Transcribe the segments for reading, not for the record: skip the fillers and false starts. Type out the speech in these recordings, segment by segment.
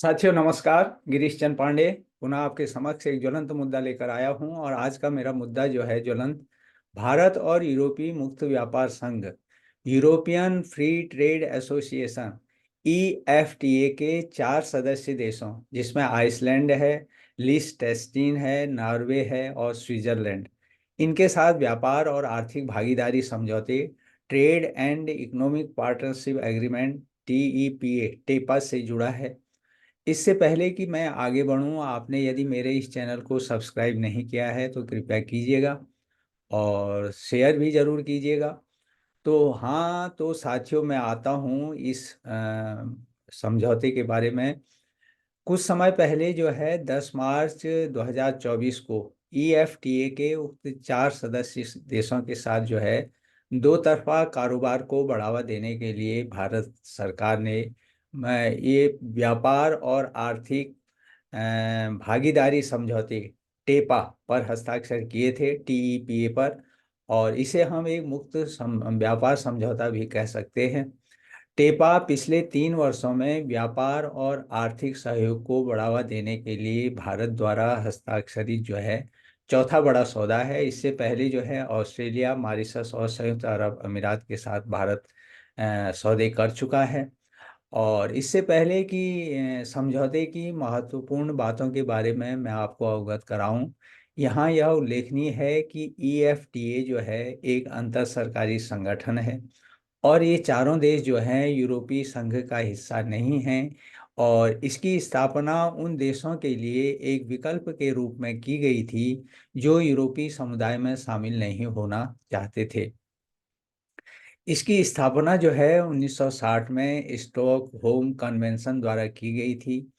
साथियों नमस्कार। गिरीश चंद पांडे पुनः आपके समक्ष एक ज्वलंत मुद्दा लेकर आया हूं और आज का मेरा मुद्दा जो है ज्वलंत भारत और यूरोपीय मुक्त व्यापार संघ European free trade association EFTA के 4 सदस्य देशों जिसमें आइसलैंड है, लिechtenstein है, नॉर्वे है और स्विट्जरलैंड, इनके साथ व्यापार और आर्थिक भागीदारी समझौते trade and economic partnership agreement TEPA TEPA से जुड़ा है। इससे पहले कि मैं आगे बढ़ूं, आपने यदि मेरे इस चैनल को सब्सक्राइब नहीं किया है तो कृपया कीजिएगा और शेयर भी ज़रूर कीजिएगा। तो साथियों, मैं आता हूं इस समझौते के बारे में। कुछ समय पहले जो है 10 मार्च 2024 को ईएफटीए के उक्त 4 सदस्य देशों के साथ जो है दो तरफा कारोबार को बढ़ावा देने के लिए भारत सरकार ने ये व्यापार और आर्थिक भागीदारी समझौते टेपा पर हस्ताक्षर किए थे, टीईपीए पर। और इसे हम एक मुक्त व्यापार समझौता भी कह सकते हैं। टेपा पिछले 3 वर्षों में व्यापार और आर्थिक सहयोग को बढ़ावा देने के लिए भारत द्वारा हस्ताक्षरित जो है चौथा बड़ा सौदा है। इससे पहले जो है ऑस्ट्रेलिया, मॉरिशस और संयुक्त अरब अमीरात के साथ भारत सौदे कर चुका है। और इससे पहले कि समझौते की महत्वपूर्ण बातों के बारे में मैं आपको अवगत कराऊं, यहाँ यह उल्लेखनीय है कि ईएफटीए जो है एक अंतर सरकारी संगठन है और ये चारों देश जो हैं यूरोपीय संघ का हिस्सा नहीं हैं। और इसकी स्थापना उन देशों के लिए एक विकल्प के रूप में की गई थी जो यूरोपीय समुदाय में शामिल नहीं होना चाहते थे। इसकी स्थापना जो है 1960 में स्टॉकहोम कन्वेंशन द्वारा की गई थी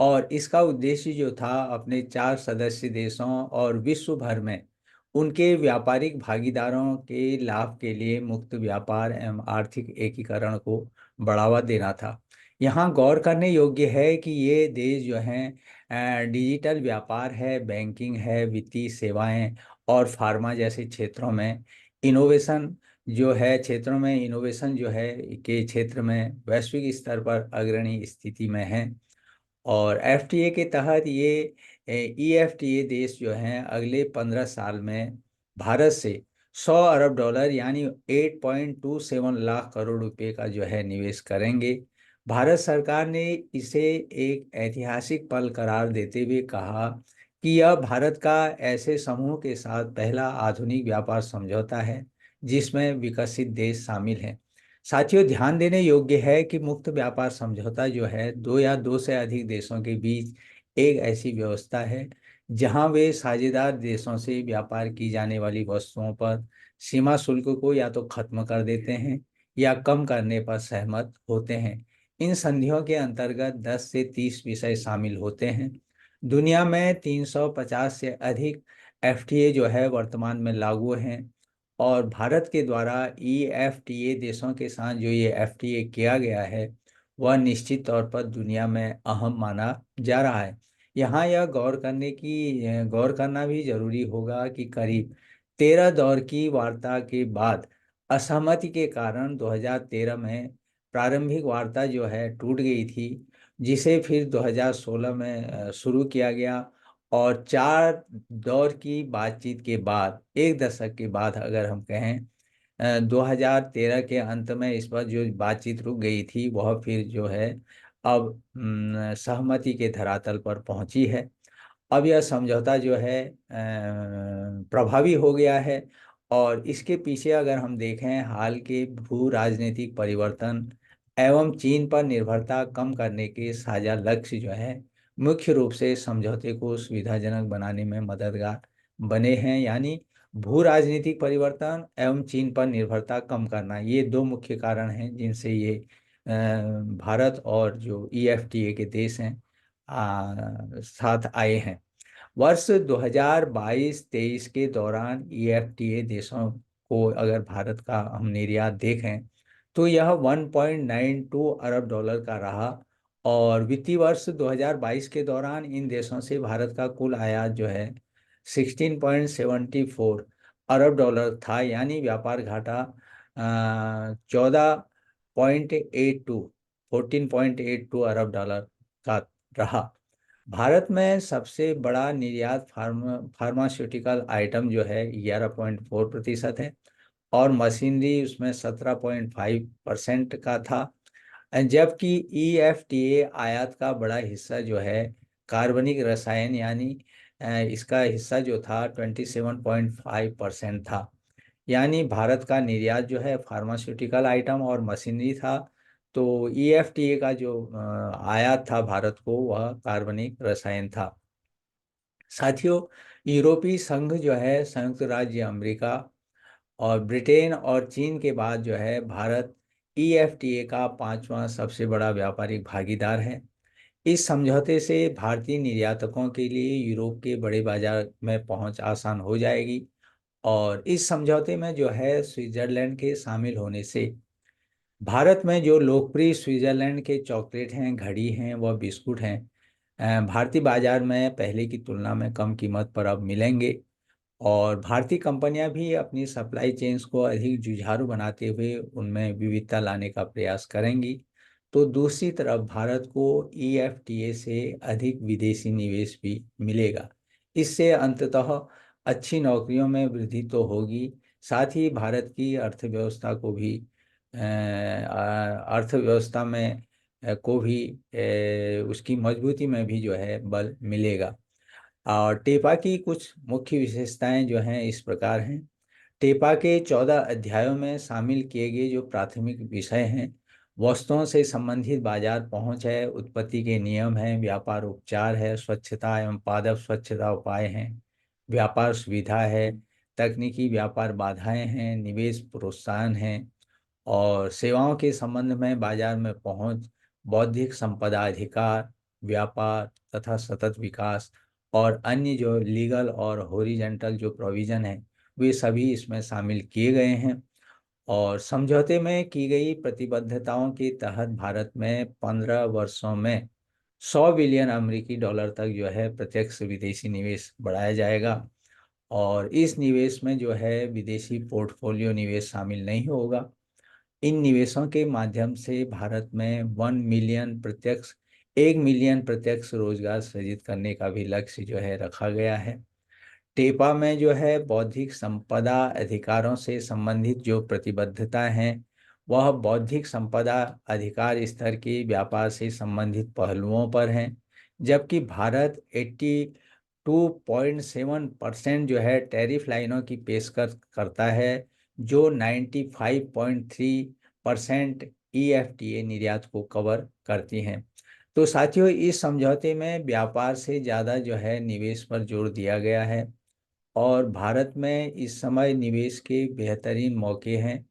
और इसका उद्देश्य जो था अपने 4 सदस्य देशों और विश्व भर में उनके व्यापारिक भागीदारों के लाभ के लिए मुक्त व्यापार एवं आर्थिक एकीकरण को बढ़ावा देना था। यहाँ गौर करने योग्य है कि ये देश जो हैं डिजिटल व्यापार है, बैंकिंग है, वित्तीय सेवाएं और फार्मा जैसे क्षेत्रों में इनोवेशन जो है के क्षेत्र में वैश्विक स्तर पर अग्रणी स्थिति में है। और एफटीए के तहत ये ईएफटीए देश जो हैं अगले 15 साल में भारत से 100 अरब डॉलर यानी 8.27 लाख करोड़ रुपए का जो है निवेश करेंगे। भारत सरकार ने इसे एक ऐतिहासिक पल करार देते हुए कहा कि यह भारत का ऐसे समूह के साथ पहला आधुनिक व्यापार समझौता है जिसमें विकसित देश शामिल हैं। साथियों, ध्यान देने योग्य है कि मुक्त व्यापार समझौता जो है दो या दो से अधिक देशों के बीच एक ऐसी व्यवस्था है जहां वे साझेदार देशों से व्यापार की जाने वाली वस्तुओं पर सीमा शुल्क को या तो खत्म कर देते हैं या कम करने पर सहमत होते हैं। इन संधियों के अंतर्गत 10 से 30 विषय शामिल होते हैं। दुनिया में 350 से अधिक एफटीए जो है वर्तमान में लागू हैं और भारत के द्वारा ईएफटीए देशों के साथ जो ये एफटीए किया गया है वह निश्चित तौर पर दुनिया में अहम माना जा रहा है। यहाँ यह गौर करना भी जरूरी होगा कि करीब 13 दौर की वार्ता के बाद असहमति के कारण 2013 में प्रारंभिक वार्ता जो है टूट गई थी, जिसे फिर 2016 में शुरू किया गया। और 4 दौर की बातचीत के बाद, एक दशक के बाद अगर हम कहें, 2013 के अंत में इस पर जो बातचीत रुक गई थी वह फिर जो है अब सहमति के धरातल पर पहुंची है। अब यह समझौता जो है प्रभावी हो गया है। और इसके पीछे अगर हम देखें हाल के भू राजनीतिक परिवर्तन एवं चीन पर निर्भरता कम करने के साझा लक्ष्य जो है मुख्य रूप से समझौते को सुविधाजनक बनाने में मददगार बने हैं। यानी भू राजनीतिक परिवर्तन एवं चीन पर निर्भरता कम करना, ये दो मुख्य कारण हैं जिनसे ये भारत और जो ईएफटीए के देश हैं साथ आए हैं। वर्ष 2022-23 के दौरान ईएफटीए देशों को अगर भारत का हम निर्यात देखें तो यह 1.92 अरब डॉलर का रहा। और वित्तीय वर्ष 2022 के दौरान इन देशों से भारत का कुल आयात जो है 16.74 अरब डॉलर था, यानी व्यापार घाटा 14.82 14.82 अरब डॉलर का रहा। भारत में सबसे बड़ा निर्यात फार्मास्यूटिकल आइटम जो है 11.4% है, और मशीनरी उसमें 17.5% का था। जबकि ईएफटीए आयात का बड़ा हिस्सा जो है कार्बनिक रसायन यानी इसका हिस्सा जो था 27.5% था। यानी भारत का निर्यात जो है फार्मास्यूटिकल आइटम और मशीनरी था, तो ईएफटीए का जो आयात था भारत को वह कार्बनिक रसायन था। साथियों, यूरोपीय संघ जो है संयुक्त राज्य अमेरिका और ब्रिटेन और चीन के बाद जो है भारत ईएफटीए का पांचवा सबसे बड़ा व्यापारिक भागीदार है। इस समझौते से भारतीय निर्यातकों के लिए यूरोप के बड़े बाजार में पहुंच आसान हो जाएगी। और इस समझौते में जो है स्विट्जरलैंड के शामिल होने से भारत में जो लोकप्रिय स्विट्जरलैंड के चॉकलेट हैं, घड़ी हैं, वह बिस्कुट हैं, भारतीय बाजार में पहले की तुलना में कम कीमत पर अब मिलेंगे। और भारतीय कंपनियां भी अपनी सप्लाई चेन्स को अधिक जुझारू बनाते हुए उनमें विविधता लाने का प्रयास करेंगी। तो दूसरी तरफ भारत को ईएफटीए से अधिक विदेशी निवेश भी मिलेगा। इससे अंततः अच्छी नौकरियों में वृद्धि तो होगी, साथ ही भारत की अर्थव्यवस्था को भी अर्थव्यवस्था में को भी उसकी मजबूती में भी जो है बल मिलेगा। और टेपा की कुछ मुख्य विशेषताएं जो हैं इस प्रकार हैं। टेपा के 14 अध्यायों में शामिल किए गए जो प्राथमिक विषय हैं, वस्तुओं से संबंधित बाजार पहुंच है, उत्पत्ति के नियम हैं, व्यापार उपचार है, स्वच्छता एवं पादप स्वच्छता उपाय हैं, व्यापार सुविधा है, तकनीकी व्यापार बाधाएं हैं, निवेश प्रोत्साहन है, और सेवाओं के संबंध में बाजार में पहुंच, बौद्धिक संपदा अधिकार, व्यापार तथा सतत विकास, और अन्य जो लीगल और हॉरिजॉन्टल जो प्रोविजन है वे सभी इसमें शामिल किए गए हैं। और समझौते में की गई प्रतिबद्धताओं के तहत भारत में 15 वर्षों में 100 बिलियन अमेरिकी डॉलर तक जो है प्रत्यक्ष विदेशी निवेश बढ़ाया जाएगा। और इस निवेश में जो है विदेशी पोर्टफोलियो निवेश शामिल नहीं होगा। इन निवेशों के माध्यम से भारत में 1 मिलियन प्रत्यक्ष रोजगार सृजित करने का भी लक्ष्य जो है रखा गया है। टेपा में जो है बौद्धिक संपदा अधिकारों से संबंधित जो प्रतिबद्धता हैं, वह बौद्धिक संपदा अधिकार स्तर के व्यापार से संबंधित पहलुओं पर हैं। जबकि भारत 82.7% जो है टैरिफ लाइनों की पेशकश करता है, जो 95.3% ईएफटीए निर्यात को कवर करती हैं। तो साथियों, इस समझौते में व्यापार से ज़्यादा जो है निवेश पर जोर दिया गया है, और भारत में इस समय निवेश के बेहतरीन मौके हैं।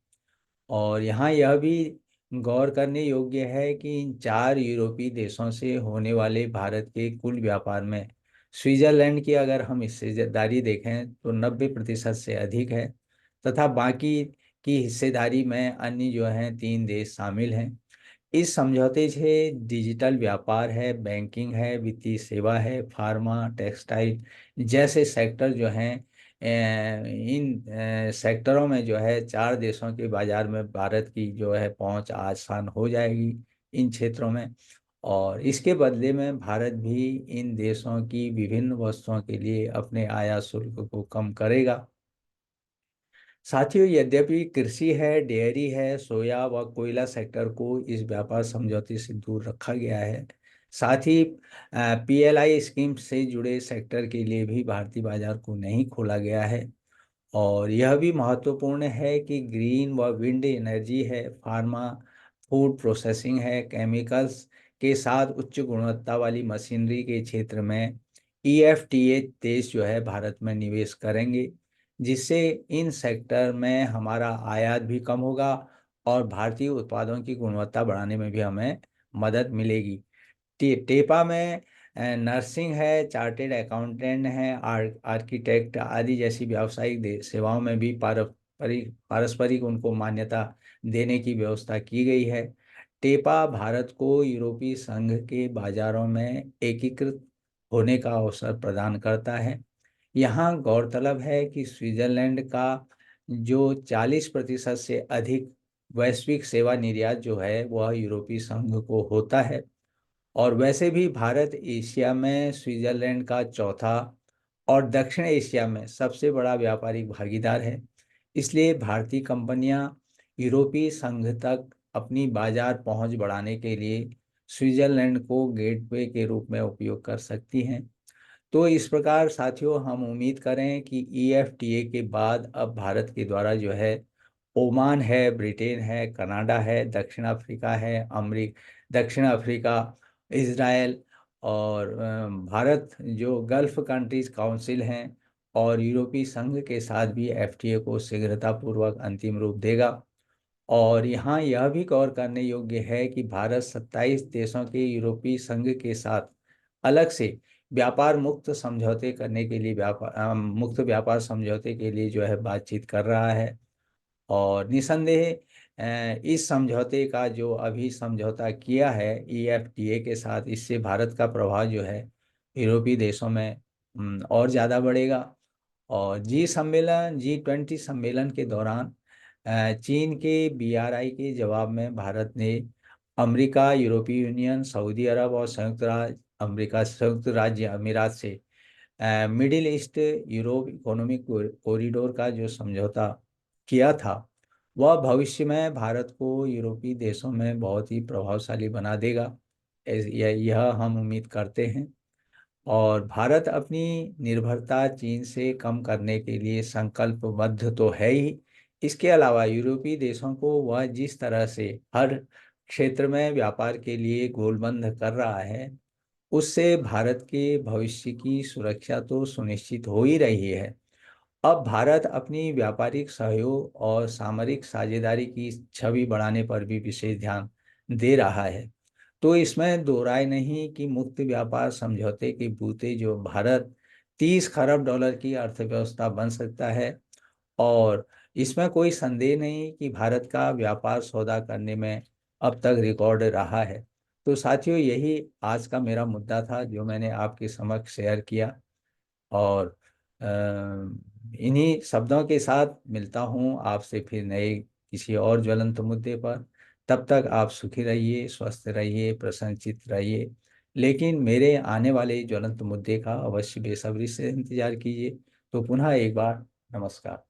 और यहाँ यह भी गौर करने योग्य है कि इन चार यूरोपीय देशों से होने वाले भारत के कुल व्यापार में स्विट्जरलैंड की अगर हम हिस्सेदारी देखें तो 90% से अधिक है, तथा बाकी की हिस्सेदारी में अन्य जो हैं 3 देश शामिल हैं। इस समझौते से डिजिटल व्यापार है, बैंकिंग है, वित्तीय सेवा है, फार्मा, टेक्सटाइल जैसे सेक्टर जो हैं, इन सेक्टरों में जो है चार देशों के बाजार में भारत की जो है पहुंच आसान हो जाएगी इन क्षेत्रों में। और इसके बदले में भारत भी इन देशों की विभिन्न वस्तुओं के लिए अपने आयात शुल्क को कम करेगा। साथियों, यद्यपि कृषि है, डेयरी है, सोया व कोयला सेक्टर को इस व्यापार समझौते से दूर रखा गया है, साथ ही पीएलआई स्कीम से जुड़े सेक्टर के लिए भी भारतीय बाजार को नहीं खोला गया है। और यह भी महत्वपूर्ण है कि ग्रीन व विंड एनर्जी है, फार्मा, फूड प्रोसेसिंग है, केमिकल्स के साथ उच्च गुणवत्ता वाली मशीनरी के क्षेत्र में ईएफटीए देश जो है भारत में निवेश करेंगे, जिससे इन सेक्टर में हमारा आयात भी कम होगा और भारतीय उत्पादों की गुणवत्ता बढ़ाने में भी हमें मदद मिलेगी। टेपा में नर्सिंग है, चार्टेड अकाउंटेंट है, आर्किटेक्ट आदि जैसी व्यावसायिक सेवाओं में भी पारस्परिक उनको मान्यता देने की व्यवस्था की गई है। टेपा भारत को यूरोपीय संघ के बाजारों में एकीकृत होने का अवसर प्रदान करता है। यहाँ गौरतलब है कि स्विट्जरलैंड का जो 40% से अधिक वैश्विक सेवा निर्यात जो है वह यूरोपीय संघ को होता है। और वैसे भी भारत एशिया में स्विट्जरलैंड का चौथा और दक्षिण एशिया में सबसे बड़ा व्यापारिक भागीदार है। इसलिए भारतीय कंपनियां यूरोपीय संघ तक अपनी बाजार पहुंच बढ़ाने के लिए स्विट्जरलैंड को गेटवे के रूप में उपयोग कर सकती हैं। तो इस प्रकार साथियों, हम उम्मीद करें कि ईएफटीए के बाद अब भारत के द्वारा जो है ओमान है, ब्रिटेन है, कनाडा है, दक्षिण अफ्रीका है, दक्षिण अफ्रीका, इज़राइल और भारत जो गल्फ कंट्रीज काउंसिल हैं और यूरोपीय संघ के साथ भी एफटीए को शीघ्रतापूर्वक अंतिम रूप देगा। और यहाँ यह भी गौर करने योग्य है कि भारत 27 देशों के यूरोपीय संघ के साथ अलग से व्यापार मुक्त समझौते करने के लिए मुक्त व्यापार समझौते के लिए जो है बातचीत कर रहा है। और निसंदेह इस समझौते का जो अभी समझौता किया है ईएफटीए के साथ, इससे भारत का प्रभाव जो है यूरोपीय देशों में और ज़्यादा बढ़ेगा। और G20 सम्मेलन के दौरान चीन के बीआरआई के जवाब में भारत ने अमेरिका, यूरोपीय यूनियन, सऊदी अरब और संयुक्त राज्य अमीरात से middle east Europe economic corridor का जो समझौता किया था, वह भविष्य में भारत को यूरोपीय देशों में बहुत ही प्रभावशाली बना देगा। यह हम उम्मीद करते हैं। और भारत अपनी निर्भरता चीन से कम करने के लिए संकल्पबद्ध तो है ही। इसके अलावा यूरोपीय देशों को वह जिस तरह से हर क्षेत्र में व्यापार के लिए गोलबंद कर रहा है, उससे भारत के भविष्य की सुरक्षा तो सुनिश्चित हो ही रही है। अब भारत अपनी व्यापारिक सहयोग और सामरिक साझेदारी की छवि बढ़ाने पर भी विशेष ध्यान दे रहा है। तो इसमें दो राय नहीं कि मुक्त व्यापार समझौते के बूते जो भारत 30 खरब डॉलर की अर्थव्यवस्था बन सकता है। और इसमें कोई संदेह नहीं कि भारत का व्यापार सौदा करने में अब तक रिकॉर्ड रहा है। तो साथियों, यही आज का मेरा मुद्दा था जो मैंने आपके समक्ष शेयर किया। और इन्हीं शब्दों के साथ मिलता हूँ आपसे फिर नए किसी और ज्वलंत मुद्दे पर। तब तक आप सुखी रहिए, स्वस्थ रहिए, प्रसन्नचित्त रहिए। लेकिन मेरे आने वाले ज्वलंत मुद्दे का अवश्य बेसब्री से इंतजार कीजिए। तो पुनः एक बार नमस्कार।